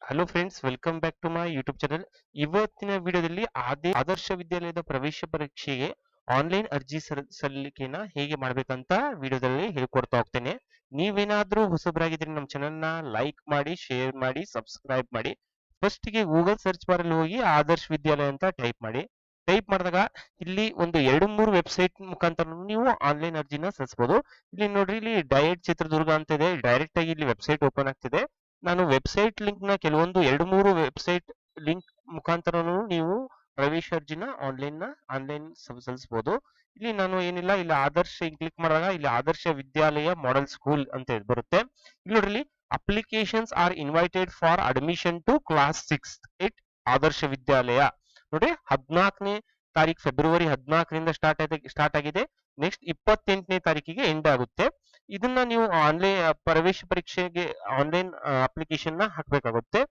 Hello friends, welcome back to my YouTube channel. ಇವತ್ತಿನ ವಿಡಿಯೋದಲ್ಲಿ ಆದರ್ಶ ವಿದ್ಯಾಲಯದ ಪ್ರವೇಶ ಪರೀಕ್ಷೆಗೆ ಆನ್ಲೈನ್ ಅರ್ಜಿ ಸಲ್ಲಿಕೆನ ಹೇಗೆ ಮಾಡ್ಬೇಕಂತ ವಿಡಿಯೋದಲ್ಲಿ ಹೇಳ್ಕೊಡ್ತಾ ಹೋಗ್ತೇನೆ. ನೀವೇನಾದ್ರೂ ಹೊಸಬರಾಗಿದ್ರೆ ನಮ್ಮ ಚಾನಲ್ನ ಲೈಕ್ ಮಾಡಿ, ಶೇರ್ ಮಾಡಿ, ಸಬ್ಸ್ಕ್ರೈಬ್ ಮಾಡಿ. ಫಸ್ಟ್ಗೆ ಗೂಗಲ್ ಸರ್ಚ್ ಬಾರ್ ಅಲ್ಲಿ ಹೋಗಿ ಆದರ್ಶ ವಿದ್ಯಾಲಯ ಅಂತ ಟೈಪ್ ಮಾಡಿ. ಟೈಪ್ ಮಾಡಿದಾಗ ಇಲ್ಲಿ ಒಂದು 2-3 ವೆಬ್ಸೈಟ್ ಮುಖಾಂತರ ನೀವು ಆನ್ಲೈನ್ ಅರ್ಜಿನ ಸಲ್ಲಿಸಬಹುದು. ಇಲ್ಲಿ ನೋಡ್ರಿ, ಇಲ್ಲಿ ಡಯಟ್ ಚಿತ್ರದುರ್ಗ ಅಂತ ಇದೆ. ಡೈರೆಕ್ಟ್ ಆಗಿ ಇಲ್ಲಿ ವೆಬ್ಸೈಟ್ ಓಪನ್ ಆಗ್ತಿದೆ. ನಾನು ವೆಬ್ಸೈಟ್ ಲಿಂಕ್ ನ ಕೆಲವೊಂದು 2-3 ವೆಬ್ಸೈಟ್ ಲಿಂಕ್ ಮುಖಾಂತರನು ನೀವು ಪ್ರವೇಶ ಅರ್ಜಿನ ಆನ್ಲೈನ್ ಸಲ್ಲಿಸಬಹುದು. ಇಲ್ಲಿ ನಾನು ಏನಿಲ್ಲ, ಇಲ್ಲಿ ಆದರ್ಶ ಕ್ಲಿಕ್ ಮಾಡಿದಾಗ ಇಲ್ಲಿ ಆದರ್ಶ ವಿದ್ಯಾಲಯ ಮಾಡೆಲ್ ಸ್ಕೂಲ್ ಅಂತ ಬರುತ್ತೆ. ಇಲ್ಲಿ ನೋಡ್ರಿ, applications are invited for admission to class 6 at Adarsh Vidyalaya. ನೋಡಿ, 14ನೇ ತಾರೀಕು ಫೆಬ್ರವರಿ 14ರಿಂದ ಸ್ಟಾರ್ಟ್ ಆಗಿದೆ. ನೆಕ್ಸ್ಟ್ 28ನೇ ತಾರೀಕಿಗೆ ಎಂಡ್ ಆಗುತ್ತೆ. ಇದನ್ನ ನೀವು ಆನ್ಲೈನ್ ಪ್ರವೇಶ ಪರೀಕ್ಷೆಗೆ ಆನ್ಲೈನ್ ಅಪ್ಲಿಕೇಶನ್ ನ ಹಾಕಬೇಕಾಗುತ್ತೆ.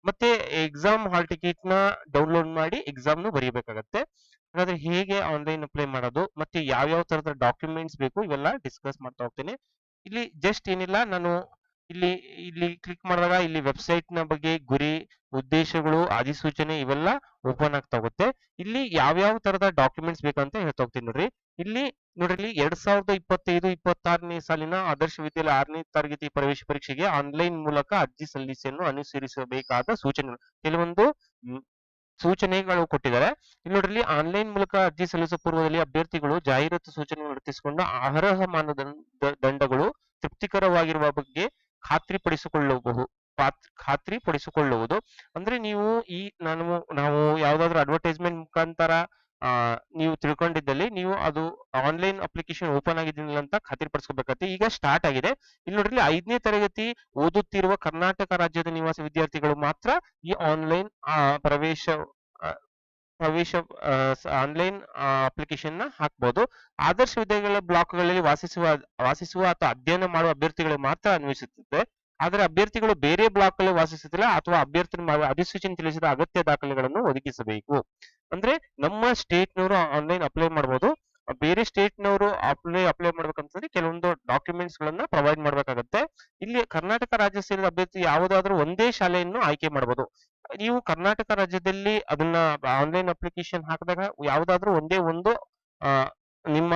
ಮತ್ತೆ ಎಕ್ಸಾಮ್ ಹಾಲ್ ಟಿಕೆಟ್ ನ ಡೌನ್ಲೋಡ್ ಮಾಡಿ ಎಕ್ಸಾಮ್ ನು ಬರೀಬೇಕಾಗತ್ತೆ. ಹಾಗಾದ್ರೆ ಹೇಗೆ ಆನ್ಲೈನ್ ಅಪ್ಲೈ ಮಾಡೋದು ಮತ್ತೆ ಯಾವ ತರದ ಡಾಕ್ಯುಮೆಂಟ್ಸ್ ಬೇಕು ಇವೆಲ್ಲ ಡಿಸ್ಕಸ್ ಮಾಡ್ತಾ ಹೋಗ್ತೇನೆ. ಇಲ್ಲಿ ಜಸ್ಟ್ ಏನಿಲ್ಲ, ನಾನು ಇಲ್ಲಿ ಇಲ್ಲಿ ಕ್ಲಿಕ್ ಮಾಡಿದಾಗ ಇಲ್ಲಿ ವೆಬ್ಸೈಟ್ ನ ಬಗ್ಗೆ, ಗುರಿ, ಉದ್ದೇಶಗಳು, ಅಧಿಸೂಚನೆ ಇವೆಲ್ಲ ಓಪನ್ ಆಗ್ತಾ ಹೋಗುತ್ತೆ. ಇಲ್ಲಿ ಯಾವ ತರದ ಡಾಕ್ಯುಮೆಂಟ್ಸ್ ಬೇಕಂತ ಹೇಳ್ತಾ ಹೋಗ್ತೀನಿ ನೋಡ್ರಿ. ಇಲ್ಲಿ ನೋಡ್ರಿ, 2025-26ನೇ ಸಾಲಿನ ಆದರ್ಶ ವಿದ್ಯಾಲಯ 6ನೇ ತರಗತಿ ಪ್ರವೇಶ ಪರೀಕ್ಷೆಗೆ ಆನ್ಲೈನ್ ಮೂಲಕ ಅರ್ಜಿ ಸಲ್ಲಿಸಲು ಅನುಸರಿಸಬೇಕಾದ ಸೂಚನೆಗಳು, ಕೆಲವೊಂದು ಸೂಚನೆಗಳು ಕೊಟ್ಟಿದ್ದಾರೆ. ಇಲ್ಲಿ ನೋಡ್ರಿ, ಆನ್ಲೈನ್ ಮೂಲಕ ಅರ್ಜಿ ಸಲ್ಲಿಸುವ ಪೂರ್ವದಲ್ಲಿ ಅಭ್ಯರ್ಥಿಗಳು ಜಾಹೀರಾತು ಸೂಚನೆಗಳನ್ನು ಅರ್ಥೈಸಿಕೊಂಡು ಅರ್ಹ ಮಾನದಂಡಗಳು ತೃಪ್ತಿಕರವಾಗಿರುವ ಬಗ್ಗೆ ಖಾತ್ರಿಪಡಿಸಿಕೊಳ್ಳುವುದು. ಅಂದ್ರೆ ನೀವು ನಾವು ಯಾವ್ದಾದ್ರು ಅಡ್ವರ್ಟೈಸ್ಮೆಂಟ್ ಮುಖಾಂತರ ನೀವು ತಿಳ್ಕೊಂಡಿದ್ದಲ್ಲಿ ನೀವು ಅದು ಆನ್ಲೈನ್ ಅಪ್ಲಿಕೇಶನ್ ಓಪನ್ ಆಗಿದ್ದಿಲ್ಲ ಅಂತ ಖಾತ್ರಿಪಡಿಸ್ಕೋಬೇಕಾಗುತ್ತೆ. ಈಗ ಸ್ಟಾರ್ಟ್ ಆಗಿದೆ. ಇಲ್ಲಿ ನೋಡ್ರಿ, 5ನೇ ತರಗತಿ ಓದುತ್ತಿರುವ ಕರ್ನಾಟಕ ರಾಜ್ಯದ ನಿವಾಸಿ ವಿದ್ಯಾರ್ಥಿಗಳು ಮಾತ್ರ ಈ ಆನ್ಲೈನ್ ಪ್ರವೇಶ ಆನ್ಲೈನ್ ಅಪ್ಲಿಕೇಶನ್ ನ ಹಾಕಬಹುದು. ಆದರ್ಶ ವಿದ್ಯಾಲಯಗಳ ಬ್ಲಾಕ್ಗಳಲ್ಲಿ ವಾಸಿಸುವ ಅಥವಾ ಅಧ್ಯಯನ ಮಾಡುವ ಅಭ್ಯರ್ಥಿಗಳಿಗೆ ಮಾತ್ರ ಅನ್ವಯಿಸುತ್ತದೆ. ಆದರೆ ಅಭ್ಯರ್ಥಿಗಳು ಬೇರೆ ಬ್ಲಾಕ್ ಅಲ್ಲಿ ವಾಸಿಸುತ್ತಿಲ್ಲ ಅಥವಾ ಅಭ್ಯರ್ಥಿ ಅಧಿಸೂಚನೆ ತಿಳಿಸಿದ ಅಗತ್ಯ ದಾಖಲೆಗಳನ್ನು ಒದಗಿಸಬೇಕು. ಅಂದ್ರೆ ನಮ್ಮ ಸ್ಟೇಟ್ ನವರು ಆನ್ಲೈನ್ ಅಪ್ಲೈ ಮಾಡಬಹುದು. ಬೇರೆ ಸ್ಟೇಟ್ ನವರು ಅಪ್ಲೈ ಮಾಡ್ಬೇಕಂತಂದ್ರೆ ಕೆಲವೊಂದು ಡಾಕ್ಯುಮೆಂಟ್ಸ್ ಗಳನ್ನ ಪ್ರೊವೈಡ್ ಮಾಡ್ಬೇಕಾಗತ್ತೆ. ಇಲ್ಲಿ ಕರ್ನಾಟಕ ರಾಜ್ಯ ಸೇರಿದ ಅಭ್ಯರ್ಥಿ ಯಾವುದಾದ್ರೂ ಒಂದೇ ಶಾಲೆಯನ್ನು ಆಯ್ಕೆ ಮಾಡಬಹುದು. ನೀವು ಕರ್ನಾಟಕ ರಾಜ್ಯದಲ್ಲಿ ಅದನ್ನ ಆನ್ಲೈನ್ ಅಪ್ಲಿಕೇಶನ್ ಹಾಕಿದಾಗ ಯಾವುದಾದ್ರೂ ಒಂದೇ ಒಂದು ನಿಮ್ಮ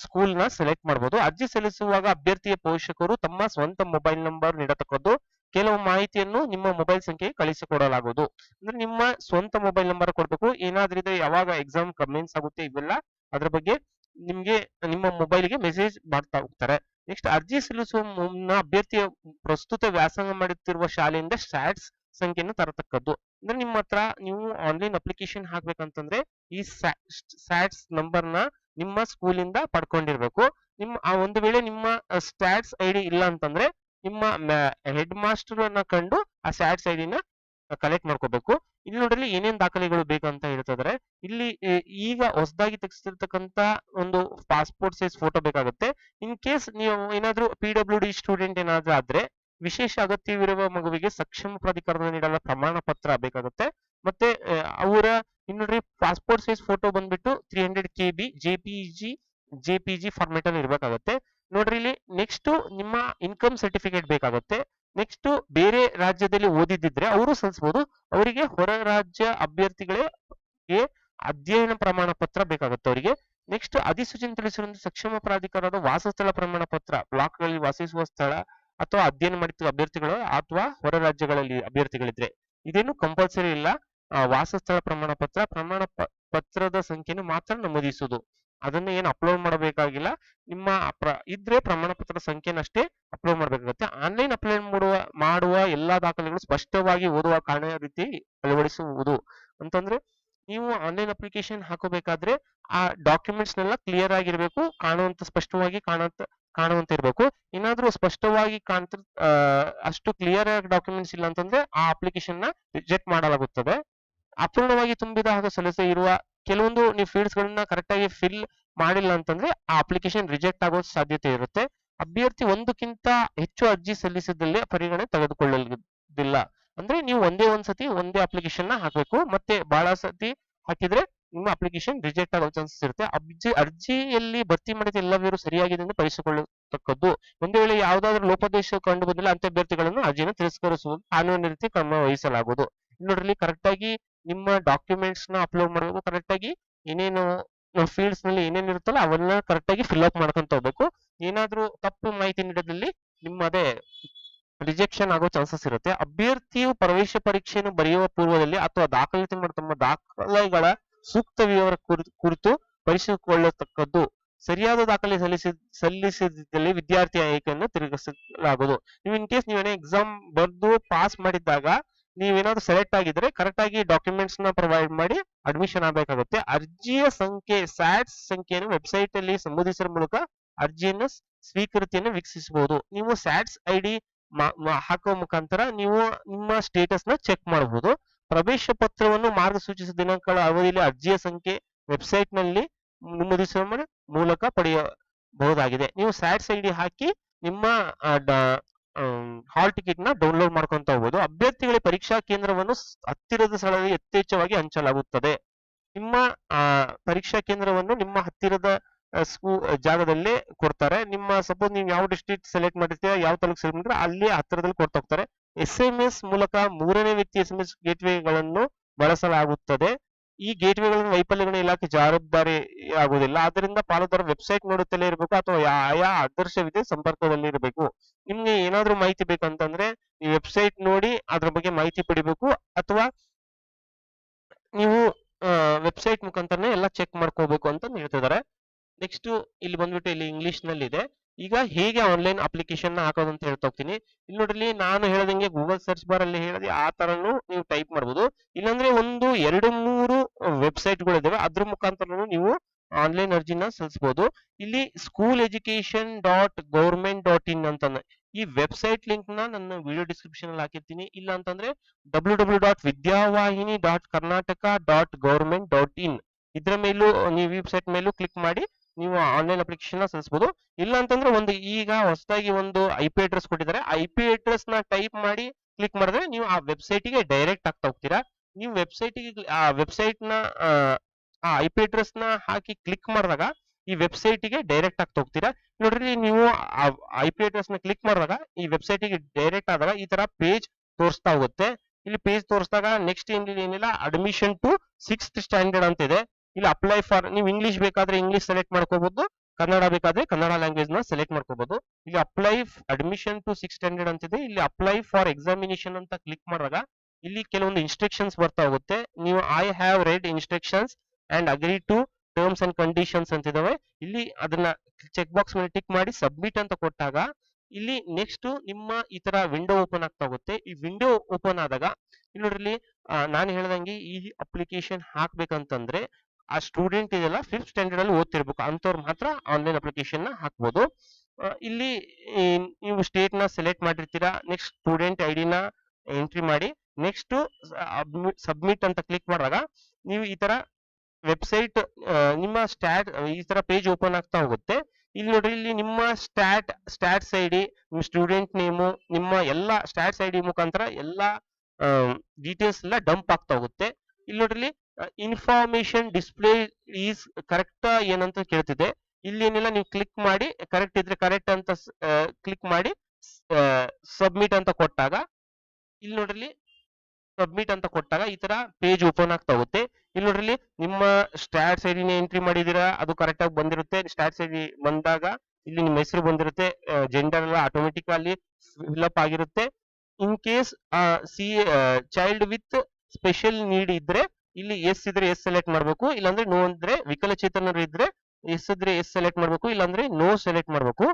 ಸ್ಕೂಲ್ ನ ಸೆಲೆಕ್ಟ್ ಮಾಡಬಹುದು. ಅರ್ಜಿ ಸಲ್ಲಿಸುವಾಗ ಅಭ್ಯರ್ಥಿಯ ಪೋಷಕರು ತಮ್ಮ ಸ್ವಂತ ಮೊಬೈಲ್ ನಂಬರ್ ನೀಡತಕ್ಕದ್ದು. ಕೆಲವು ಮಾಹಿತಿಯನ್ನು ನಿಮ್ಮ ಮೊಬೈಲ್ ಸಂಖ್ಯೆಗೆ ಕಳಿಸಿಕೊಡಲಾಗುವುದು. ಅಂದ್ರೆ ನಿಮ್ಮ ಸ್ವಂತ ಮೊಬೈಲ್ ನಂಬರ್ ಕೊಡ್ಬೇಕು. ಏನಾದ್ರೂ ಇದೆ, ಯಾವಾಗ ಎಕ್ಸಾಮ್ ಕಮೆಂಟ್ಸ್ ಆಗುತ್ತೆ ಇವೆಲ್ಲ ಅದ್ರ ಬಗ್ಗೆ ನಿಮ್ಗೆ ನಿಮ್ಮ ಮೊಬೈಲ್ಗೆ ಮೆಸೇಜ್ ಮಾಡ್ತಾ ಹೋಗ್ತಾರೆ. ನೆಕ್ಸ್ಟ್, ಅರ್ಜಿ ಸಲ್ಲಿಸುವ ಮುನ್ನ ಅಭ್ಯರ್ಥಿಯ ಪ್ರಸ್ತುತ ವ್ಯಾಸಂಗ ಮಾಡುತ್ತಿರುವ ಶಾಲೆಯಿಂದ ಸ್ಟಾಟ್ಸ್ ಸಂಖ್ಯೆಯನ್ನು ತರತಕ್ಕದ್ದು. ಅಂದ್ರೆ ನಿಮ್ಮ ಹತ್ರ ನೀವು ಆನ್ಲೈನ್ ಅಪ್ಲಿಕೇಶನ್ ಹಾಕ್ಬೇಕಂತಂದ್ರೆ ಈ ಸ್ಟಾಟ್ಸ್ ನಂಬರ್ ನ ನಿಮ್ಮ ಸ್ಕೂಲಿಂದ ಪಡ್ಕೊಂಡಿರ್ಬೇಕು. ಒಂದು ವೇಳೆ ನಿಮ್ಮ ಸ್ಟಾಟ್ಸ್ ಐಡಿ ಇಲ್ಲ ಅಂತಂದ್ರೆ ನಿಮ್ಮ ಹೆಡ್ ಮಾಸ್ಟರ್ ಅನ್ನ ಕಂಡು ಆ ಸ್ಟಾಟ್ಸ್ ಐಡಿನ ಕಲೆಕ್ಟ್ ಮಾಡ್ಕೋಬೇಕು. ಇಲ್ಲಿ ನೋಡ್ರಿ, ಏನೇನ್ ದಾಖಲೆಗಳು ಬೇಕಂತ ಹೇಳ್ತಿದ್ರೆ, ಇಲ್ಲಿ ಈಗ ಹೊಸದಾಗಿ ತೆಗೆಸಿರ್ತಕ್ಕಂತ ಒಂದು ಪಾಸ್ಪೋರ್ಟ್ ಸೈಜ್ ಫೋಟೋ ಬೇಕಾಗುತ್ತೆ. ಇನ್ ಕೇಸ್ ನೀವು ಏನಾದ್ರೂ PWD ಸ್ಟೂಡೆಂಟ್ ಏನಾದ್ರೂ ಆದ್ರೆ ವಿಶೇಷ ಅಗತ್ಯವಿರುವ ಮಗುವಿಗೆ ಸಕ್ಷಮ ಪ್ರಾಧಿಕಾರದ ನೀಡಲಾದ ಪ್ರಮಾಣ ಪತ್ರ ಬೇಕಾಗುತ್ತೆ. ಮತ್ತೆ ಅವರ ನೋಡ್ರಿ, ಪಾಸ್ಪೋರ್ಟ್ ಸೈಜ್ ಫೋಟೋ ಬಂದ್ಬಿಟ್ಟು 300 KB JPG ಫಾರ್ಮೆಟ್ ಅಲ್ಲಿ ಇರಬೇಕಾಗುತ್ತೆ. ನೋಡ್ರಿ, ಇಲ್ಲಿ ನೆಕ್ಸ್ಟ್ ನಿಮ್ಮ ಇನ್ಕಮ್ ಸರ್ಟಿಫಿಕೇಟ್ ಬೇಕಾಗುತ್ತೆ. ನೆಕ್ಸ್ಟ್, ಬೇರೆ ರಾಜ್ಯದಲ್ಲಿ ಓದಿದ್ರೆ ಅವರು ಸಲ್ಲಿಸಬಹುದು. ಅವರಿಗೆ ಹೊರ ರಾಜ್ಯ ಅಭ್ಯರ್ಥಿಗಳಿಗೆ ಅಧ್ಯಯನ ಪ್ರಮಾಣ ಪತ್ರ ಬೇಕಾಗುತ್ತೆ ಅವರಿಗೆ. ನೆಕ್ಸ್ಟ್, ಅಧಿಸೂಚನೆ ತಿಳಿಸಿರುವ ಸಕ್ಷಮ ಪ್ರಾಧಿಕಾರದ ವಾಸಸ್ಥಳ ಪ್ರಮಾಣ ಪತ್ರ, ಬ್ಲಾಕ್ಗಳಲ್ಲಿ ವಾಸಿಸುವ ಸ್ಥಳ ಅಥವಾ ಅಧ್ಯಯನ ಮಾಡುತ್ತಿರುವ ಅಭ್ಯರ್ಥಿಗಳು ಅಥವಾ ಹೊರ ರಾಜ್ಯಗಳಲ್ಲಿ ಅಭ್ಯರ್ಥಿಗಳಿದ್ರೆ ಇದೇನು ಕಂಪಲ್ಸರಿ ಇಲ್ಲ. ವಾಸಸ್ಥಳ ಪ್ರಮಾಣ ಪತ್ರದ ಸಂಖ್ಯೆಯನ್ನು ಮಾತ್ರ ನಮೂದಿಸುವುದು. ಅದನ್ನ ಏನು ಅಪ್ಲೋಡ್ ಮಾಡಬೇಕಾಗಿಲ್ಲ. ನಿಮ್ಮ ಇದ್ರೆ ಪ್ರಮಾಣ ಪತ್ರದ ಸಂಖ್ಯೆನಷ್ಟೇ ಅಪ್ಲೋಡ್ ಮಾಡಬೇಕಾಗುತ್ತೆ. ಆನ್ಲೈನ್ ಅಪ್ಲೋಡ್ ಮಾಡುವ ಎಲ್ಲಾ ದಾಖಲೆಗಳು ಸ್ಪಷ್ಟವಾಗಿ ಓದುವ ಕಾರಣ ರೀತಿ ಅಳವಡಿಸುವುದು. ಅಂತಂದ್ರೆ ನೀವು ಆನ್ಲೈನ್ ಅಪ್ಲಿಕೇಶನ್ ಹಾಕಬೇಕಾದ್ರೆ ಆ ಡಾಕ್ಯುಮೆಂಟ್ಸ್ ನೆಲ್ಲ ಕ್ಲಿಯರ್ ಆಗಿರ್ಬೇಕು, ಸ್ಪಷ್ಟವಾಗಿ ಕಾಣುವಂತ ಇರಬೇಕು. ಏನಾದ್ರೂ ಸ್ಪಷ್ಟವಾಗಿ ಅಷ್ಟು ಕ್ಲಿಯರ್ ಆಗಿ ಡಾಕ್ಯುಮೆಂಟ್ಸ್ ಇಲ್ಲ ಅಂತಂದ್ರೆ ಆ ಅಪ್ಲಿಕೇಶನ್ ನ ರಿಜೆಕ್ಟ್ ಮಾಡಲಾಗುತ್ತದೆ. ಅಪೂರ್ಣವಾಗಿ ತುಂಬಿದ ಹಾಗೂ ಸಲ್ಲಿಸದೇ ಇರುವ ಕೆಲವೊಂದು ನೀವು ಫೀಲ್ಡ್ಸ್ ಗಳನ್ನ ಕರೆಕ್ಟ್ ಆಗಿ ಫಿಲ್ ಮಾಡಿಲ್ಲ ಅಂತಂದ್ರೆ ಆ ಅಪ್ಲಿಕೇಶನ್ ರಿಜೆಕ್ಟ್ ಆಗೋ ಸಾಧ್ಯತೆ ಇರುತ್ತೆ. ಅಭ್ಯರ್ಥಿ ಒಂದಕ್ಕಿಂತ ಹೆಚ್ಚು ಅರ್ಜಿ ಸಲ್ಲಿಸಿದಲ್ಲಿ ಪರಿಗಣನೆ ತೆಗೆದುಕೊಳ್ಳುವುದಿಲ್ಲ. ಅಂದ್ರೆ ನೀವು ಒಂದೇ ಅಪ್ಲಿಕೇಶನ್ ನ ಹಾಕಬೇಕು. ಮತ್ತೆ ಬಹಳ ಸತಿ ಹಾಕಿದ್ರೆ ನಿಮ್ಮ ಅಪ್ಲಿಕೇಶನ್ ರಿಜೆಕ್ಟ್ ಆಗೋ ಚಾನ್ಸಸ್ ಇರುತ್ತೆ. ಅರ್ಜಿಯಲ್ಲಿ ಭರ್ತಿ ಮಾಡಿದ ಎಲ್ಲ ವಿವರ ಸರಿಯಾಗಿದೆ ಎಂದು ಪರಿಶೀಲಿಸಿಕೊಳ್ಳತಕ್ಕದ್ದು. ಒಂದು ವೇಳೆ ಯಾವುದಾದ್ರೂ ಲೋಪದೋಷ ಕಂಡು ಬಂದಲ್ಲಿ ಅಂತ ಅಭ್ಯರ್ಥಿಗಳನ್ನು ಅರ್ಜಿಯನ್ನು ತಿರಸ್ಕರಿಸುವುದು ಕಾನೂನು ರೀತಿ ಕ್ರಮ ವಹಿಸಲಾಗುವುದು. ನೋಡ್ರಿ, ಕರೆಕ್ಟ್ ಆಗಿ ನಿಮ್ಮ ಡಾಕ್ಯುಮೆಂಟ್ಸ್ ನ ಅಪ್ಲೋಡ್ ಮಾಡಬೇಕು. ಕರೆಕ್ಟ್ ಆಗಿ ಏನೇನು ಫೀಲ್ಡ್ಸ್ ನಲ್ಲಿ ಏನೇನು ಇರುತ್ತಲ್ಲ ಅವನ್ನ ಕರೆಕ್ಟ್ ಆಗಿ ಫಿಲ್ ಅಪ್ ಮಾಡ್ಕೊಂತ ಹೋಗ್ಬೇಕು. ಏನಾದ್ರೂ ತಪ್ಪು ಮಾಹಿತಿ ನೀಡೋದ್ರಲ್ಲಿ ನಿಮ್ಮದೇ ರಿಜೆಕ್ಷನ್ ಆಗೋ ಚಾನ್ಸಸ್ ಇರುತ್ತೆ. ಅಭ್ಯರ್ಥಿಯು ಪ್ರವೇಶ ಪರೀಕ್ಷೆಯನ್ನು ಬರೆಯುವ ಪೂರ್ವದಲ್ಲಿ ಅಥವಾ ದಾಖಲಾತಿ ತಮ್ಮ ದಾಖಲೆಗಳ ಸೂಕ್ತ ವಿವರ ಕುರಿತು ಪರಿಶೀಲಿಸಿಕೊಳ್ಳತಕ್ಕದ್ದು. ಸರಿಯಾದ ದಾಖಲೆ ಸಲ್ಲಿಸಿದಲ್ಲಿ ವಿದ್ಯಾರ್ಥಿ ಆಯ್ಕೆಯನ್ನು ತಿರುಗಿಸಲಾಗುವುದು. ನೀವು ಇನ್ ಕೇಸ್ ನೀವೇನೇ ಎಕ್ಸಾಮ್ ಬರೆದು ಪಾಸ್ ಮಾಡಿದ್ದಾಗ ನೀವೇನಾದ್ರೂ ಸೆಲೆಕ್ಟ್ ಆಗಿದ್ರೆ ಕರೆಕ್ಟ್ ಆಗಿ ಡಾಕ್ಯುಮೆಂಟ್ಸ್ ನ ಪ್ರೊವೈಡ್ ಮಾಡಿ ಅಡ್ಮಿಷನ್ ಆಗಬೇಕಾಗುತ್ತೆ. ಅರ್ಜಿಯ ಸಂಖ್ಯೆ ಸ್ಯಾಟ್ಸ್ ಸಂಖ್ಯೆಯನ್ನು ವೆಬ್ಸೈಟ್ ಅಲ್ಲಿ ಸಂಬೋಧಿಸುವ ಮೂಲಕ ಅರ್ಜಿಯನ್ನು ಸ್ವೀಕೃತಿಯನ್ನು ವೀಕ್ಷಿಸಬಹುದು. ನೀವು ಸ್ಯಾಟ್ಸ್ ಐಡಿ ಹಾಕುವ ಮುಖಾಂತರ ನೀವು ನಿಮ್ಮ ಸ್ಟೇಟಸ್ ನ ಚೆಕ್ ಮಾಡಬಹುದು. ಪ್ರವೇಶ ಪತ್ರವನ್ನು ಮಾರ್ಗಸೂಚಿಸಿದ ದಿನಾಂಕಗಳ ಅವಧಿಯಲ್ಲಿ ಅರ್ಜಿಯ ಸಂಖ್ಯೆ ವೆಬ್ಸೈಟ್ ನಲ್ಲಿ ನಮೂದಿಸುವ ಮೂಲಕ ಪಡೆಯಬಹುದಾಗಿದೆ. ನೀವು ಸ್ಯಾಟ್ಸ್ ಐಡಿ ಹಾಕಿ ನಿಮ್ಮ ಹಾಲ್ ಟಿಕೆಟ್ ನ ಡೌನ್ಲೋಡ್ ಮಾಡ್ಕೊಂತ ಹೋಗ್ಬೋದು. ಅಭ್ಯರ್ಥಿಗಳಿಗೆ ಪರೀಕ್ಷಾ ಕೇಂದ್ರವನ್ನು ಹತ್ತಿರದ ಸ್ಥಳದಲ್ಲಿ ಯಥೇಚ್ಛವಾಗಿ ಹಂಚಲಾಗುತ್ತದೆ. ನಿಮ್ಮ ಪರೀಕ್ಷಾ ಕೇಂದ್ರವನ್ನು ನಿಮ್ಮ ಹತ್ತಿರದ ಜಾಗದಲ್ಲೇ ಕೊಡ್ತಾರೆ. ನಿಮ್ಮ ಸಪೋಸ್ ನೀವು ಯಾವ ಡಿಸ್ಟ್ರಿಕ್ಟ್ ಸೆಲೆಕ್ಟ್ ಮಾಡಿರ್ತೀರ, ಯಾವ ತಾಲೂಕು ಸೆಲೆಕ್ಟ್ ಮಾಡಿದ್ರೆ ಅಲ್ಲಿ ಹತ್ತಿರದಲ್ಲಿ ಕೊಡ್ತಾ ಹೋಗ್ತಾರೆ. SMS ಮೂಲಕ ಮೂರನೇ ವ್ಯಕ್ತಿ SMS ಗೇಟ್ವೇಗಳನ್ನು ಬಳಸಲಾಗುತ್ತದೆ. ಈ ಗೇಟ್ವೇಗಳನ್ನು ವೈಫಲ್ಯಗಳ ಇಲಾಖೆ ಜವಾಬ್ದಾರಿ ಆಗುವುದಿಲ್ಲ. ಆದ್ದರಿಂದ ಪಾಲುದಾರ ವೆಬ್ಸೈಟ್ ನೋಡುತ್ತಲೇ ಇರಬೇಕು ಅಥವಾ ಯಾವ ಆದರ್ಶವಿದೆ ಸಂಪರ್ಕದಲ್ಲಿ ಇರಬೇಕು. ನಿಮ್ಗೆ ಏನಾದ್ರೂ ಮಾಹಿತಿ ಬೇಕಂತಂದ್ರೆ ಈ ವೆಬ್ಸೈಟ್ ನೋಡಿ ಅದ್ರ ಬಗ್ಗೆ ಮಾಹಿತಿ ಪಡಿಬೇಕು, ಅಥವಾ ನೀವು ವೆಬ್ಸೈಟ್ ಮುಖಾಂತರನೇ ಎಲ್ಲ ಚೆಕ್ ಮಾಡ್ಕೋಬೇಕು ಅಂತ ಹೇಳ್ತಿದ್ದಾರೆ. ನೆಕ್ಸ್ಟ್ ಇಲ್ಲಿ ಬಂದ್ಬಿಟ್ಟು ಇಲ್ಲಿ ಇಂಗ್ಲಿಷ್ ನಲ್ಲಿ ಇದೆ. ಈಗ ಹೇಗೆ ಆನ್ಲೈನ್ ಅಪ್ಲಿಕೇಶನ್ ಹಾಕೋದು ಅಂತ ಹೇಳ್ತಾ ಹೋಗ್ತೀನಿ. ಇಲ್ಲಿ ನೋಡ್ರಿ, ನಾನು ಹೇಳದಂಗೆ ಗೂಗಲ್ ಸರ್ಚ್ ಬಾರ್ ಅಲ್ಲಿ ಹೇಳಿದೆ ಆ ತರನು ನೀವು ಟೈಪ್ ಮಾಡಬಹುದು. ಇಲ್ಲಾಂದ್ರೆ 1-2-3 ವೆಬ್ಸೈಟ್ ಗಳಿದಾವೆ, ಅದ್ರ ಮುಖಾಂತರ ನೀವು ಆನ್ಲೈನ್ ಅರ್ಜಿನ ಸಲ್ಲಿಸಬಹುದು. ಇಲ್ಲಿ school-education.government.in ಅಂತ ಈ ವೆಬ್ಸೈಟ್ ಲಿಂಕ್ ನನ್ನ ವಿಡಿಯೋ ಡಿಸ್ಕ್ರಿಪ್ಷನ್ ಅಲ್ಲಿ ಹಾಕಿರ್ತೀನಿ. ಇಲ್ಲ ಅಂತಂದ್ರೆ www.vidyavahini.karnataka.government.in ಇದ್ರ ಮೇಲೂ ನೀವು ವೆಬ್ಸೈಟ್ ಮೇಲೂ ಕ್ಲಿಕ್ ಮಾಡಿ ನೀವು ಆನ್ಲೈನ್ ಅಪ್ಲಿಕೇಶನ್ ಸಲ್ಲಿಸಬಹುದು. ಇಲ್ಲ ಅಂತಂದ್ರೆ ಈಗ ಹೊಸದಾಗಿ ಒಂದು IP ಅಡ್ರೆಸ್ ಕೊಟ್ಟಿದ್ದಾರೆ, IP ಅಡ್ರೆಸ್ ನ ಟೈಪ್ ಮಾಡಿ ಕ್ಲಿಕ್ ಮಾಡಿದ್ರೆ ನೀವು ಆ ವೆಬ್ಸೈಟ್ ಗೆ ಡೈರೆಕ್ಟ್ ಆಗ್ತಾ ಹೋಗ್ತೀರಾ. ನೀವು ಆ ವೆಬ್ಸೈಟ್ ನ IP ಅಡ್ರೆಸ್ ನ ಹಾಕಿ ಕ್ಲಿಕ್ ಮಾಡಿದಾಗ ಈ ವೆಬ್ಸೈಟ್ ಗೆ ಡೈರೆಕ್ಟ್ ಆಗ್ತಾ ಹೋಗ್ತೀರಾ. ನೋಡ್ರಿ, ನೀವು IP ಅಡ್ರೆಸ್ ನ ಕ್ಲಿಕ್ ಮಾಡಿದಾಗ ಈ ವೆಬ್ಸೈಟ್ ಗೆ ಡೈರೆಕ್ಟ್ ಆದಾಗ ಈ ತರ ಪೇಜ್ ತೋರಿಸ್ತಾ ಹೋಗುತ್ತೆ. ಇಲ್ಲಿ ಪೇಜ್ ತೋರಿಸಿದಾಗ ನೆಕ್ಸ್ಟ್ ಏನಿಲ್ಲ, ಅಡ್ಮಿಷನ್ ಟು 6th ಸ್ಟ್ಯಾಂಡರ್ಡ್ ಅಂತ ಇದೆ. ಇಲ್ಲಿ ಅಪ್ಲೈ ಫಾರ್, ನೀವು ಇಂಗ್ಲಿಷ್ ಬೇಕಾದ್ರೆ ಇಂಗ್ಲಿಷ್ ಸೆಲೆಕ್ಟ್ ಮಾಡ್ಕೋಬಹುದು, ಕನ್ನಡ ಬೇಕಾದ್ರೆ ಕನ್ನಡ ಲ್ಯಾಂಗ್ವೇಜ್ ನ ಸೆಲೆಕ್ಟ್ ಮಾಡ್ಕೋಬಹುದು. ಇಲ್ಲಿ apply admission to 6th standard ಅಂತಿದೆ. ಇಲ್ಲಿ ಅಪ್ಲೈ ಫಾರ್ ಎಕ್ಸಾಮಿನೇಷನ್ ಅಂತ ಕ್ಲಿಕ್ ಮಾಡಿದಾಗ ಇಲ್ಲಿ ಕೆಲವೊಂದು ಇನ್ಸ್ಟ್ರಕ್ಷನ್ಸ್ ಬರ್ತಾ ಹೋಗುತ್ತೆ. ನೀವು I have read instructions and agree to terms and conditions ಅಂತಿದಾವೆ. ಇಲ್ಲಿ ಅದನ್ನ ಚೆಕ್ ಬಾಕ್ಸ್ ಮೇಲೆ ಟಿಕ್ ಮಾಡಿ ಸಬ್ಮಿಟ್ ಅಂತ ಕೊಟ್ಟಾಗ ಇಲ್ಲಿ ನೆಕ್ಸ್ಟ್ ನಿಮ್ಮ ಈ ತರ ವಿಂಡೋ ಓಪನ್ ಆಗ್ತಾ ಹೋಗುತ್ತೆ. ಈ ವಿಂಡೋ ಓಪನ್ ಆದಾಗ ಇಲ್ಲಿ ನೋಡ್ರಿ, ನಾನು ಹೇಳ್ದಂಗೆ ಈ ಅಪ್ಲಿಕೇಶನ್ ಹಾಕ್ಬೇಕಂತಂದ್ರೆ ಆ ಸ್ಟೂಡೆಂಟ್ ಇದೆಲ್ಲ 5th ಸ್ಟ್ಯಾಂಡರ್ಡ್ ಅಲ್ಲಿ ಓದ್ತಿರ್ಬೇಕು, ಅಂತವ್ರು ಮಾತ್ರ ಆನ್ಲೈನ್ ಅಪ್ಲಿಕೇಶನ್ ನ ಹಾಕ್ಬೋದು. ಇಲ್ಲಿ ನೀವು ಸ್ಟೇಟ್ ನ ಸೆಲೆಕ್ಟ್ ಮಾಡಿರ್ತೀರಾ. ನೆಕ್ಸ್ಟ್ ಸ್ಟೂಡೆಂಟ್ ID ನ ಎಂಟ್ರಿ ಮಾಡಿ ನೆಕ್ಸ್ಟ್ ಸಬ್ಮಿಟ್ ಅಂತ ಕ್ಲಿಕ್ ಮಾಡಿದಾಗ ನೀವು ಈ ತರ ವೆಬ್ಸೈಟ್ ನಿಮ್ಮ ಈ ತರ ಪೇಜ್ ಓಪನ್ ಆಗ್ತಾ ಹೋಗುತ್ತೆ. ಇಲ್ಲಿ ನೋಡ್ರಿ, ಇಲ್ಲಿ ನಿಮ್ಮ ಸ್ಟ್ಯಾಟ್ಸ್ ID, ನಿಮ್ಮ ಸ್ಟೂಡೆಂಟ್ ನೇಮು, ನಿಮ್ಮ ಎಲ್ಲ ಸ್ಟ್ಯಾಟ್ಸ್ ID ಮುಖಾಂತರ ಎಲ್ಲ ಡೀಟೇಲ್ಸ್ ಎಲ್ಲ ಡಂಪ್ ಆಗ್ತಾ ಹೋಗುತ್ತೆ. ಇಲ್ಲಿ ನೋಡ್ರಿ, ಇನ್ಫಾರ್ಮೇಶನ್ ಡಿಸ್ಪ್ಲೇ ಈಸ್ ಕರೆಕ್ಟ್ ಏನಂತ ಕೇಳ್ತಿದೆ. ಇಲ್ಲಿ ಏನಿಲ್ಲ, ನೀವು ಕ್ಲಿಕ್ ಮಾಡಿ ಕರೆಕ್ಟ್ ಇದ್ರೆ ಕರೆಕ್ಟ್ ಅಂತ ಕ್ಲಿಕ್ ಮಾಡಿ ಸಬ್ಮಿಟ್ ಅಂತ ಕೊಟ್ಟಾಗ ಇಲ್ಲಿ ನೋಡ್ರಿ, ಸಬ್ಮಿಟ್ ಅಂತ ಕೊಟ್ಟಾಗ ಈ ತರ ಪೇಜ್ ಓಪನ್ ಆಗ್ತಾ ಹೋಗುತ್ತೆ. ಇಲ್ಲಿ ನೋಡ್ರಿ, ನಿಮ್ಮ ಸ್ಟ್ಯಾಟ್ಸ್ ID ನ ಎಂಟ್ರಿ ಮಾಡಿದೀರಾ, ಅದು ಕರೆಕ್ಟ್ ಆಗಿ ಬಂದಿರುತ್ತೆ. ಸ್ಟ್ಯಾಟ್ಸ್ ID ಬಂದಾಗ ಇಲ್ಲಿ ನಿಮ್ಮ ಹೆಸರು ಬಂದಿರುತ್ತೆ, ಜೆಂಡರ್ ಎಲ್ಲ ಆಟೋಮೆಟಿಕ್ ಅಲ್ಲಿ ಫಿಲ್ಅಪ್ ಆಗಿರುತ್ತೆ. In case child with special need ಇದ್ರೆ ಇಲ್ಲಿ ಎಸ್ ಇದ್ರೆ ಎಸ್ ಸೆಲೆಕ್ಟ್ ಮಾಡಬೇಕು, ಇಲ್ಲಾಂದ್ರೆ ನೋ ಅಂದ್ರೆ ವಿಕಲಚೇತನರು ಇದ್ರೆ ಎಸ್ ಇದ್ರೆ ಎಸ್ ಸೆಲೆಕ್ಟ್ ಮಾಡಬೇಕು, ಇಲ್ಲಾಂದ್ರೆ ನೋ ಸೆಲೆಕ್ಟ್ ಮಾಡಬೇಕು.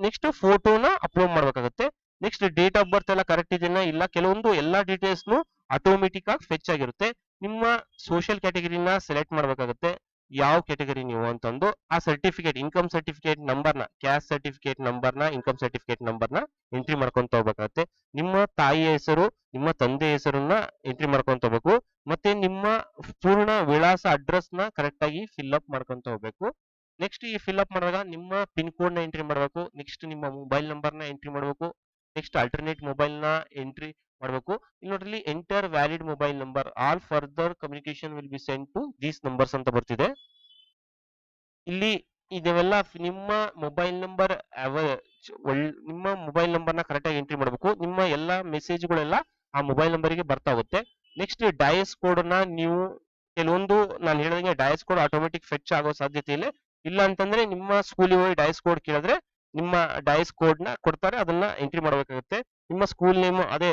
ನೆಕ್ಸ್ಟ್ ಫೋಟೋನ ಅಪ್ಲೋಡ್ ಮಾಡ್ಬೇಕಾಗುತ್ತೆ. ನೆಕ್ಸ್ಟ್ ಡೇಟ್ ಆಫ್ ಬರ್ತ್ ಎಲ್ಲ ಕರೆಕ್ಟ್ ಇದೆಯಾ ಇಲ್ಲ, ಕೆಲವೊಂದು ಎಲ್ಲಾ ಡೀಟೇಲ್ಸ್ ಆಟೋಮೆಟಿಕ್ ಆಗಿ ಫೆಚ್ ಆಗಿರುತ್ತೆ. ನಿಮ್ಮ ಸೋಷಿಯಲ್ ಕ್ಯಾಟಗರಿನ ಸೆಲೆಕ್ಟ್ ಮಾಡ್ಬೇಕಾಗುತ್ತೆ, ಯಾವ ಕ್ಯಾಟಗರಿ ನೀವು ಅಂತಂದು. ಆ ಸರ್ಟಿಫಿಕೇಟ್, ಇನ್ಕಮ್ ಸರ್ಟಿಫಿಕೇಟ್ ನಂಬರ್ನ, ಕ್ಯಾಸ್ಟ್ ಸರ್ಟಿಫಿಕೇಟ್ ನಂಬರ್ನ, ಇನ್ಕಮ್ ಸರ್ಟಿಫಿಕೇಟ್ ನಂಬರ್ನ ಎಂಟ್ರಿ ಮಾಡ್ಕೊಂತ ಹೋಗ್ಬೇಕಾಗುತ್ತೆ. ನಿಮ್ಮ ತಾಯಿಯ ಹೆಸರು, ನಿಮ್ಮ ತಂದೆ ಹೆಸರನ್ನ ಎಂಟ್ರಿ ಮಾಡ್ಕೊಂತ ಹೋಗ್ಬೇಕು. ಮತ್ತೆ ನಿಮ್ಮ ಪೂರ್ಣ ವಿಳಾಸ ಅಡ್ರೆಸ್ ನ ಕರೆಕ್ಟ್ ಆಗಿ ಫಿಲ್ ಅಪ್ ಮಾಡ್ಕೊಂತ ಹೋಗ್ಬೇಕು. ನೆಕ್ಸ್ಟ್ ಈ ಫಿಲ್ ಅಪ್ ಮಾಡುವಾಗ ನಿಮ್ಮ ಪಿನ್ ಕೋಡ್ ನ ಎಂಟ್ರಿ ಮಾಡಬೇಕು. ನೆಕ್ಸ್ಟ್ ನಿಮ್ಮ ಮೊಬೈಲ್ ನಂಬರ್ ನ ಎಂಟ್ರಿ ಮಾಡಬೇಕು. ನೆಕ್ಸ್ಟ್ ಅಲ್ಟರ್ನೇಟ್ ಮೊಬೈಲ್ ನ ಎಂಟ್ರಿ ಮಾಡಬೇಕು. ಇಲ್ಲಿ ನೋಡ್ರಿ enter valid mobile number, all further communication will be send to these numbers ಅಂತ ಬರ್ತಿದೆ. ಇಲ್ಲಿ ಇದೆಲ್ಲ ನಿಮ್ಮ ಮೊಬೈಲ್ ನಂಬರ್ ನಿಮ್ಮ ಮೊಬೈಲ್ ನಂಬರ್ ನ ಕರೆಕ್ಟ್ ಆಗಿ ಎಂಟ್ರಿ ಮಾಡಬೇಕು. ನಿಮ್ಮ ಎಲ್ಲ ಮೆಸೇಜ್ಗಳೆಲ್ಲ ಆ ಮೊಬೈಲ್ ನಂಬರ್ಗೆ ಬರ್ತಾ ಹೋಗುತ್ತೆ. ನೆಕ್ಸ್ಟ್ ಡಯಸ್ ಕೋಡ್ ನ ನೀವು ಕೆಲವೊಂದು ನಾನು ಹೇಳಿದಂಗೆ ಡಯಸ್ ಕೋಡ್ ಆಟೋಮೆಟಿಕ್ ಫೆಚ್ ಆಗೋ ಸಾಧ್ಯತೆ ಇಲ್ಲ. ಇಲ್ಲ ಅಂತಂದ್ರೆ ನಿಮ್ಮ ಸ್ಕೂಲಿಗೆ ಹೋಗಿ ಡಯಸ್ ಕೋಡ್ ಕೇಳಿದ್ರೆ ನಿಮ್ಮ ಡಯಸ್ ಕೋಡ್ ನ ಕೊಡ್ತಾರೆ, ಅದನ್ನ ಎಂಟ್ರಿ ಮಾಡಬೇಕಾಗುತ್ತೆ. ನಿಮ್ಮ ಸ್ಕೂಲ್ ನೇಮ್ ಅದೇ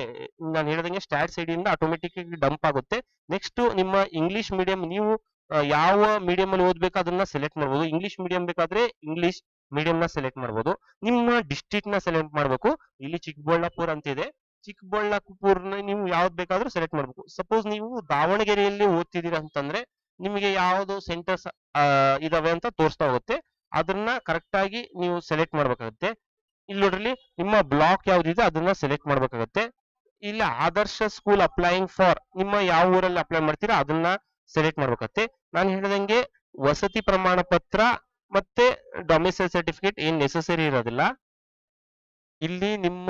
ನಾನು ಹೇಳಿದಂಗೆ ಸ್ಟಾಟ್ಸ್ ಐಡಿ ಇಂದ ಆಟೋಮೆಟಿಕ್ ಡಂಪ್ ಆಗುತ್ತೆ. ನೆಕ್ಸ್ಟ್ ನಿಮ್ಮ ಇಂಗ್ಲಿಷ್ ಮೀಡಿಯಂ, ನೀವು ಯಾವ ಮೀಡಿಯಂ ಅಲ್ಲಿ ಓದ್ಬೇಕು ಅದನ್ನ ಸೆಲೆಕ್ಟ್ ಮಾಡಬಹುದು. ಇಂಗ್ಲಿಷ್ ಮೀಡಿಯಂ ಬೇಕಾದ್ರೆ ಇಂಗ್ಲಿಷ್ ಮೀಡಿಯಂ ನ ಸೆಲೆಕ್ಟ್ ಮಾಡಬಹುದು. ನಿಮ್ಮ ಡಿಸ್ಟ್ರಿಕ್ಟ್ ನ ಸೆಲೆಕ್ಟ್ ಮಾಡಬೇಕು. ಇಲ್ಲಿ ಚಿಕ್ಕಬಳ್ಳಾಪುರ ಅಂತ ಇದೆ, ಚಿಕ್ಕಬಳ್ಳಾಪುರನ ನೀವು ಯಾವ್ದು ಬೇಕಾದ್ರೂ ಸೆಲೆಕ್ಟ್ ಮಾಡಬೇಕು. ಸಪೋಸ್ ನೀವು ದಾವಣಗೆರೆಯಲ್ಲಿ ಓದ್ತಿದ್ದೀರಾ ಅಂತಂದ್ರೆ ನಿಮಗೆ ಯಾವ್ದು ಸೆಂಟರ್ಸ್ ಇದಾವೆ ಅಂತ ತೋರಿಸ್ತಾ ಹೋಗುತ್ತೆ, ಅದನ್ನ ಕರೆಕ್ಟ್ ಆಗಿ ನೀವು ಸೆಲೆಕ್ಟ್ ಮಾಡ್ಬೇಕಾಗುತ್ತೆ. ಇಲ್ಲಿ ನೋಡ್ರಿ ನಿಮ್ಮ ಬ್ಲಾಕ್ ಯಾವ್ದಿದೆ ಅದನ್ನ ಸೆಲೆಕ್ಟ್ ಮಾಡ್ಬೇಕಾಗುತ್ತೆ. ಇಲ್ಲಿ ಆದರ್ಶ ಸ್ಕೂಲ್ ಅಪ್ಲೈಯಿಂಗ್ ಫಾರ್, ನಿಮ್ಮ ಯಾವ ಊರಲ್ಲಿ ಅಪ್ಲೈ ಮಾಡ್ತೀರಾ ಅದನ್ನ ಸೆಲೆಕ್ಟ್ ಮಾಡ್ಬೇಕಾಗುತ್ತೆ. ನಾನು ಹೇಳಿದಂಗೆ ವಸತಿ ಪ್ರಮಾಣ ಪತ್ರ ಮತ್ತೆ ಡೊಮಿಸೈಲ್ ಸರ್ಟಿಫಿಕೇಟ್ ಏನ್ ನೆಸೆಸರಿ ಇರೋದಿಲ್ಲ. ಇಲ್ಲಿ ನಿಮ್ಮ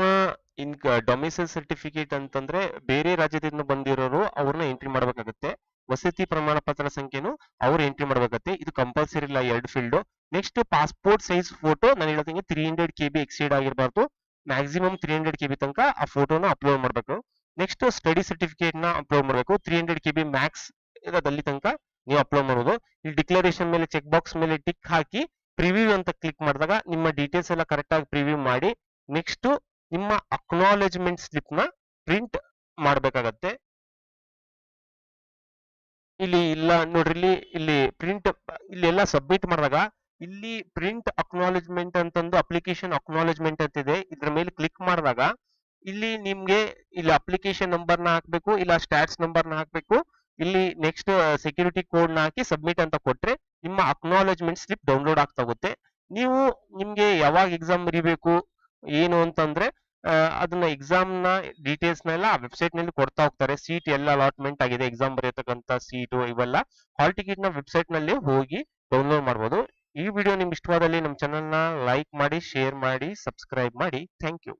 ಡೊಮಿಸೈಲ್ ಸರ್ಟಿಫಿಕೇಟ್ ಅಂತಂದ್ರೆ ಬೇರೆ ರಾಜ್ಯದಿಂದ ಬಂದಿರೋರು ಅವ್ರನ್ನ ಎಂಟ್ರಿ ಮಾಡ್ಬೇಕಾಗುತ್ತೆ. ವಸತಿ ಪ್ರಮಾಣ ಪತ್ರ ಸಂಖ್ಯೆನು ಅವ್ರು ಎಂಟ್ರಿ ಮಾಡ್ಬೇಕಾಗುತ್ತೆ. ಇದು ಕಂಪಲ್ಸರಿ ಇಲ್ಲ, ಎರಡು field. Next passport size photo, ನಾನು ಹೇಳ್ದಂಗೆ 300 KB ಎಕ್ಸೀಡ್ ಆಗಿರಬಾರ್ದು. ಮ್ಯಾಕ್ಸಿಮಮ್ 300 KB ತನಕ ಆ ಫೋಟೋನ ಅಪ್ಲೋಡ್ ಮಾಡಬೇಕು. ನೆಕ್ಸ್ಟ್ ಸ್ಟಡಿ ಸರ್ಟಿಫಿಕೇಟ್ ನ ಅಪ್ಲೋಡ್ ಮಾಡಬೇಕು. 300 KB ಮ್ಯಾಕ್ಸ್ ಇರೋದಲ್ಲಿ ತನಕ ನೀವು ಅಪ್ಲೋಡ್ ಮಾಡೋದು. ಇಲ್ಲಿ ಡಿಕ್ಲರೇಷನ್ ಮೇಲೆ ಚೆಕ್ ಬಾಕ್ಸ್ ಮೇಲೆ ಟಿಕ್ ಹಾಕಿ ಪ್ರಿವ್ಯೂ ಅಂತ ಕ್ಲಿಕ್ ಮಾಡಿದಾಗ ನಿಮ್ಮ ಡೀಟೇಲ್ಸ್ ಎಲ್ಲ ಕರೆಕ್ಟ್ ಆಗಿ ಪ್ರಿವ್ಯೂ ಮಾಡಿ ನೆಕ್ಸ್ಟ್ ನಿಮ್ಮ ಅಕ್ನಾಲೆಜ್ಮೆಂಟ್ ಸ್ಲಿಪ್ ನ ಪ್ರಿಂಟ್ ಮಾಡಬೇಕಾಗತ್ತೆ. ಇಲ್ಲಿ ಇಲ್ಲ ನೋಡ್ರಿ, ಇಲ್ಲಿ ಪ್ರಿಂಟ್ ಇಲ್ಲಿ ಎಲ್ಲ ಸಬ್ಮಿಟ್ ಮಾಡಿದಾಗ ಇಲ್ಲಿ ಪ್ರಿಂಟ್ ಅಕ್ನಾಲೆಜ್ಮೆಂಟ್ ಅಂತಂದು ಅಪ್ಲಿಕೇಶನ್ ಅಕ್ನಾಲೆಜ್ಮೆಂಟ್ ಅಂತಿದೆ, ಇದ್ರ ಮೇಲೆ ಕ್ಲಿಕ್ ಮಾಡಿದಾಗ ಇಲ್ಲಿ ನಿಮ್ಗೆ ಇಲ್ಲಿ ಅಪ್ಲಿಕೇಶನ್ ನಂಬರ್ ನ ಹಾಕ್ಬೇಕು, ಇಲ್ಲ ಸ್ಟಾಟ್ಸ್ ನಂಬರ್ ನ ಹಾಕ್ಬೇಕು. ಇಲ್ಲಿ ನೆಕ್ಸ್ಟ್ ಸೆಕ್ಯೂರಿಟಿ ಕೋಡ್ ನ ಹಾಕಿ ಸಬ್ಮಿಟ್ ಅಂತ ಕೊಟ್ರೆ ನಿಮ್ಮ ಅಕ್ನಾಲೆಜ್ಮೆಂಟ್ ಸ್ಲಿಪ್ ಡೌನ್ಲೋಡ್ ಆಗ್ತಾ ಹೋಗುತ್ತೆ. ನೀವು ನಿಮ್ಗೆ ಯಾವಾಗ ಎಕ್ಸಾಮ್ ಬರೀಬೇಕು ಏನು ಅಂತಂದ್ರೆ ಅದನ್ನ ಎಕ್ಸಾಮ್ ನ ಡೀಟೇಲ್ಸ್ ನೆಲ್ಲ ಆ ವೆಬ್ಸೈಟ್ ನಲ್ಲಿ ಕೊಡ್ತಾ ಹೋಗ್ತಾರೆ. ಸೀಟ್ ಎಲ್ಲ ಅಲಾಟ್ಮೆಂಟ್ ಆಗಿದೆ, ಎಕ್ಸಾಮ್ ಬರೆಯತಕ್ಕಂತ ಸೀಟು ಇವೆಲ್ಲ ಹಾಲ್ ಟಿಕೆಟ್ ನ ವೆಬ್ಸೈಟ್ ನಲ್ಲಿ ಹೋಗಿ ಡೌನ್ಲೋಡ್ ಮಾಡಬಹುದು. ಈ ವಿಡಿಯೋ ನಿಮ್ಗೆ ಇಷ್ಟವಾದಲ್ಲಿ ನಮ್ಮ ಚಾನೆಲ್ ನ ಲೈಕ್ ಮಾಡಿ, ಶೇರ್ ಮಾಡಿ, ಸಬ್ಸ್ಕ್ರೈಬ್ ಮಾಡಿ. Thank you.